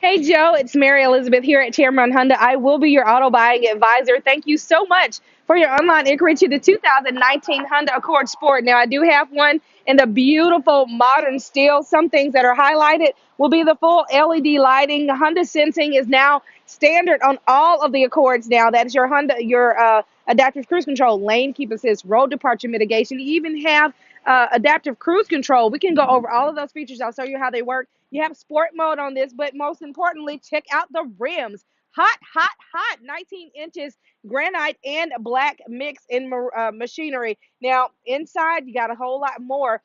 Hey Joe, it's Mary Elizabeth here at Tameron Honda. I will be your auto buying advisor. Thank you so much for your online inquiry to the 2019 Honda Accord Sport. Now, I do have one in the beautiful modern steel. Some things that are highlighted will be the full LED lighting. Honda sensing is now standard on all of the Accords now. That is your Honda, your adaptive cruise control, lane keep assist, road departure mitigation. You even have adaptive cruise control. We can go over all of those features. I'll show you how they work. You have sport mode on this, but most importantly, check out the rims. Hot, hot, hot. 19 inches granite and black mix in machinery. Now, inside, you got a whole lot more.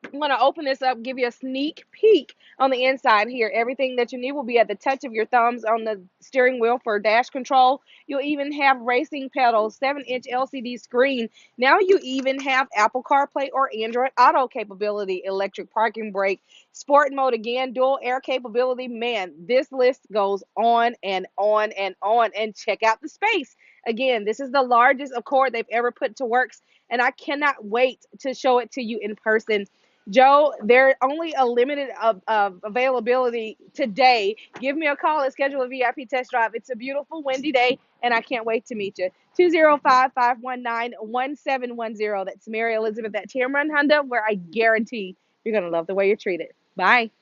I'm going to open this up, give you a sneak peek on the inside here. Everything that you need will be at the touch of your thumbs on the steering wheel for dash control. You'll even have racing pedals, 7-inch LCD screen. Now you even have Apple CarPlay or Android Auto capability, electric parking brake, sport mode again, dual air capability. Man, this list goes on and on and on. And check out the space. Again, this is the largest Accord they've ever put to works, and I cannot wait to show it to you in person. Joe, there's only a limited of availability today. Give me a call and schedule a VIP test drive. It's a beautiful, windy day, and I can't wait to meet you. 205-519-1710. That's Mary Elizabeth at Tameron Honda, where I guarantee you're going to love the way you're treated. Bye.